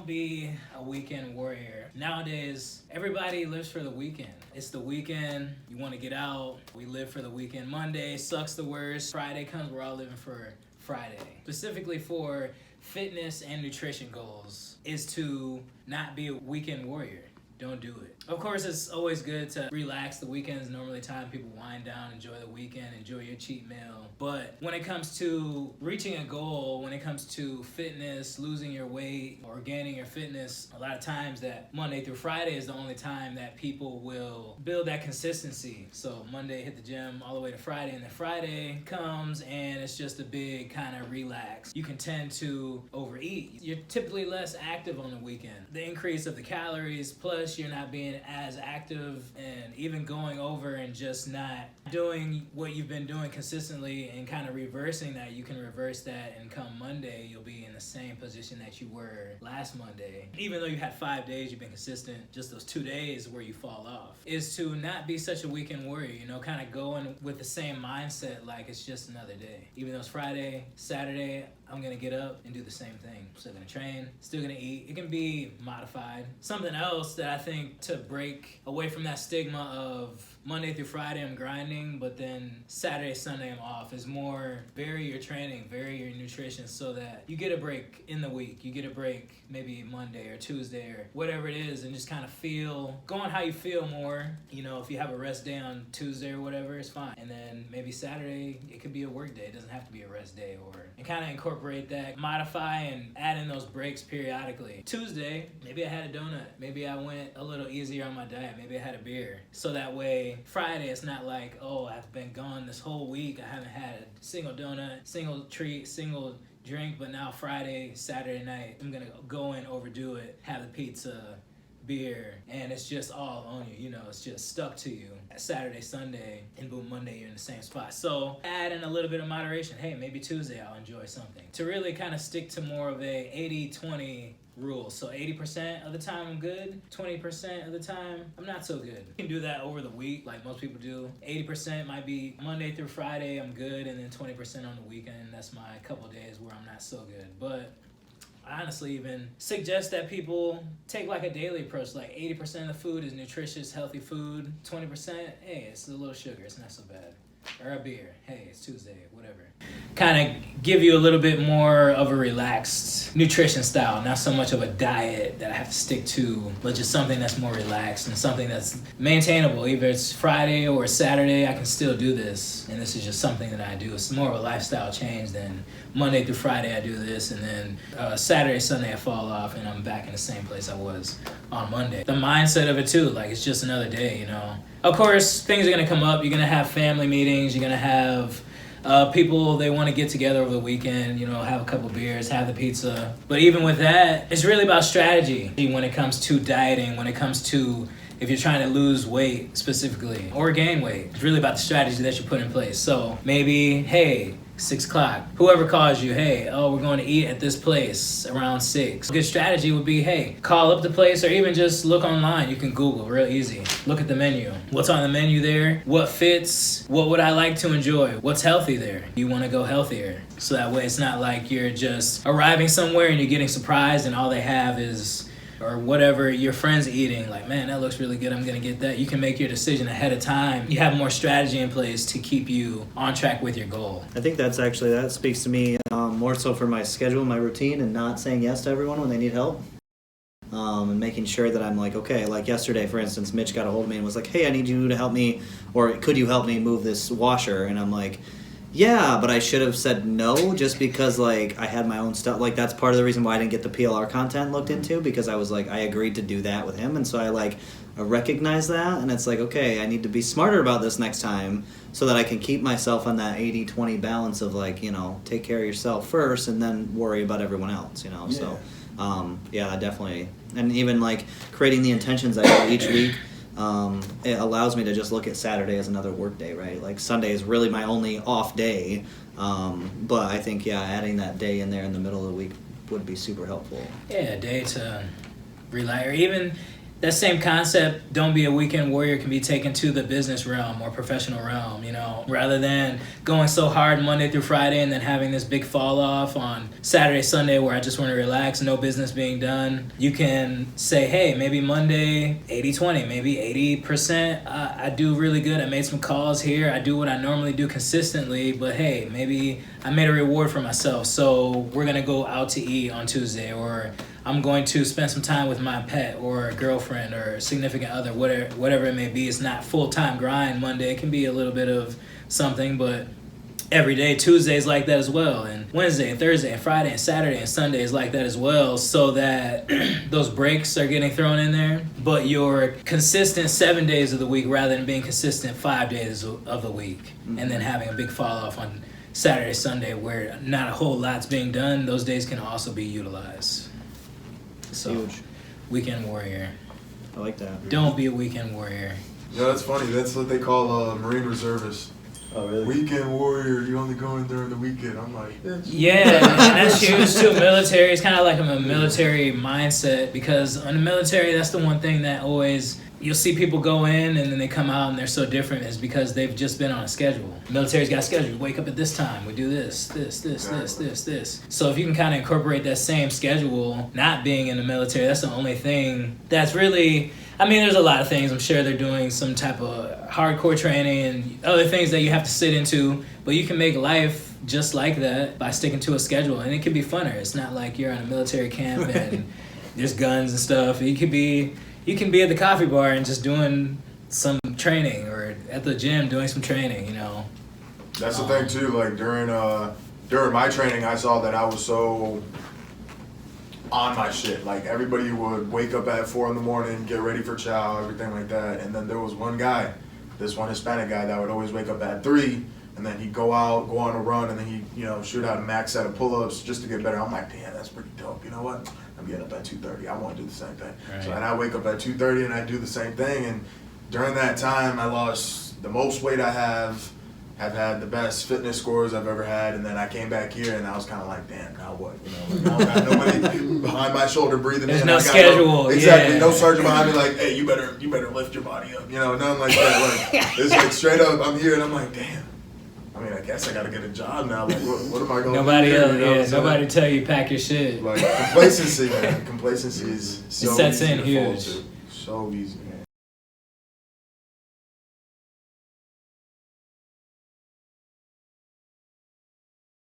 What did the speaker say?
Don't be a weekend warrior. Nowadays, everybody lives for the weekend. It's the weekend, you want to get out. We live for the weekend. Monday sucks the worst. Friday comes, we're all living for Friday. Specifically for fitness and nutrition goals is to not be a weekend warrior. Don't do it. Of course, it's always good to relax. The weekend is normally time people wind down, enjoy the weekend, enjoy your cheat meal. But when it comes to reaching a goal, when it comes to fitness, losing your weight, or gaining your fitness, a lot of times that Monday through Friday is the only time that people will build that consistency. So Monday hit the gym all the way to Friday, and then Friday comes and it's just a big kind of relax. You can tend to overeat. You're typically less active on the weekend. The increase of the calories, plus you're not being as active and even going over and just not doing what you've been doing consistently and kind of reversing that. You can reverse that, and come Monday you'll be in the same position that you were last Monday. Even though you had 5 days you've been consistent, just those 2 days where you fall off is to not be such a weekend warrior, you know, kind of going with the same mindset like it's just another day. Even though it's Friday, Saturday, I'm gonna get up and do the same thing. Still gonna train, still gonna eat. It can be modified. Something else that I think to break away from that stigma of Monday through Friday I'm grinding, but then Saturday, Sunday I'm off is more vary your training, vary your nutrition so that you get a break in the week. You get a break maybe Monday or Tuesday or whatever it is, and just kind of go on how you feel more. You know, if you have a rest day on Tuesday or whatever, it's fine. And then maybe Saturday, it could be a work day. It doesn't have to be a rest day, and kind of incorporate that, modify and add in those breaks periodically. Tuesday, maybe I had a donut. Maybe I went a little easier on my diet. Maybe I had a beer. So that way, Friday, it's not like, oh, I've been gone this whole week. I haven't had a single donut, single treat, single drink, but now Friday, Saturday night, I'm gonna go in, overdo it, have the pizza, beer, and it's just all on you, you know, it's just stuck to you. Saturday, Sunday, and boom, Monday, you're in the same spot. So add in a little bit of moderation. Hey, maybe Tuesday I'll enjoy something. To really kind of stick to more of a 80-20 rule. So 80% of the time I'm good, 20% of the time I'm not so good. You can do that over the week like most people do. 80% might be Monday through Friday I'm good, and then 20% on the weekend. That's my couple days where I'm not so good. But I honestly even suggest that people take like a daily approach. Like 80% of the food is nutritious, healthy food. 20%, hey, it's a little sugar. It's not so bad. Or a beer. Hey, it's Tuesday, whatever. Kind of give you a little bit more of a relaxed nutrition style. Not so much of a diet that I have to stick to, but just something that's more relaxed and something that's maintainable. Either it's Friday or Saturday, I can still do this. And this is just something that I do. It's more of a lifestyle change than Monday through Friday I do this, and then Saturday, Sunday I fall off and I'm back in the same place I was on Monday. The mindset of it too, like it's just another day, you know. Of course, things are gonna come up. You're gonna have family meetings. You're gonna have people, they want to get together over the weekend, you know, have a couple beers, have the pizza. But even with that, it's really about strategy when it comes to dieting, when it comes to if you're trying to lose weight specifically or gain weight. It's really about the strategy that you put in place. So maybe, hey, 6 o'clock, whoever calls you, hey, oh, we're going to eat at this place around 6. A good strategy would be, hey, call up the place or even just look online. You can Google real easy. Look at the menu. What's on the menu there? What fits? What would I like to enjoy? What's healthy there? You want to go healthier. So that way it's not like you're just arriving somewhere and you're getting surprised and all they have is or whatever your friend's eating, like, man, that looks really good, I'm gonna get that. You can make your decision ahead of time. You have more strategy in place to keep you on track with your goal. I think that speaks to me more so for my schedule, my routine, and not saying yes to everyone when they need help. And making sure that I'm like, okay, like yesterday, for instance, Mitch got a hold of me and was like, hey, I need you to help me, or could you help me move this washer? And I'm like, yeah, but I should have said no just because, like, I had my own stuff. Like, that's part of the reason why I didn't get the PLR content looked into, because I was like, I agreed to do that with him. And so I recognize that, and it's like, okay, I need to be smarter about this next time so that I can keep myself on that 80-20 balance of, like, you know, take care of yourself first and then worry about everyone else, you know? Yeah. So, yeah, definitely. And even, like, creating the intentions I do each week. It allows me to just look at Saturday as another work day, right? Like Sunday is really my only off day, but I think, yeah, adding that day in there in the middle of the week would be super helpful. Yeah, a day to relax, or even that same concept, don't be a weekend warrior, can be taken to the business realm or professional realm, you know, rather than going so hard Monday through Friday and then having this big fall off on Saturday, Sunday where I just want to relax, no business being done. You can say, hey, maybe Monday 80-20, maybe 80% I do really good. I made some calls here. I do what I normally do consistently, but hey, maybe I made a reward for myself. So we're going to go out to eat on Tuesday, or I'm going to spend some time with my pet or a girlfriend or significant other, whatever it may be. It's not full-time grind Monday. It can be a little bit of something, but every day, Tuesdays like that as well, and Wednesday and Thursday and Friday and Saturday and Sunday is like that as well, so that those breaks are getting thrown in there, but you're consistent 7 days of the week rather than being consistent 5 days of the week, and then having a big fall off on Saturday, Sunday where not a whole lot's being done. Those days can also be utilized. So, huge. Weekend warrior. I like that. Don't be a weekend warrior. Yeah, that's funny. That's what they call Marine reservists. Oh, really? Weekend warrior, you only go in during the weekend. I'm like, bitch. Yeah, and that's huge too. Military, it's kind of like a military mindset, because in the military, that's the one thing that always, you'll see people go in and then they come out and they're so different, is because they've just been on a schedule. Military's got a schedule. Wake up at this time. We do this. So if you can kind of incorporate that same schedule, not being in the military, that's the only thing that's really, I mean, there's a lot of things. I'm sure they're doing some type of hardcore training and other things that you have to sit into, but you can make life just like that by sticking to a schedule, and it can be funner. It's not like you're on a military camp and there's guns and stuff. You can be at the coffee bar and just doing some training, or at the gym doing some training, you know. That's the thing too. Like during my training, I saw that I was so on my shit. Like everybody would wake up at 4 a.m, get ready for chow, everything like that. And then there was one guy, this one Hispanic guy, that would always wake up at 3, and then he'd go out, go on a run, and then he'd, you know, shoot out a max set of pull-ups just to get better. I'm like, damn, that's pretty dope. You know what? I'm getting up at 2:30. I want to do the same thing. Right. So and I wake up at 2:30 and I do the same thing. And during that time, I lost the most weight I have had the best fitness scores I've ever had, and then I came back here and I was kind of like, damn, now what? You know, like, I don't got nobody behind my shoulder breathing There's in. no I got schedule. Exactly, yeah. no sergeant behind me like, hey, you better lift your body up. You know, nothing like that. Like, it's like straight up, I'm here and I'm like, damn. I mean, I guess I gotta get a job now. Like, what am I going to do? Nobody else, yeah, nobody tell you pack your shit. Like, complacency, man. Complacency is so it sets easy in to huge. fall to. So easy, man.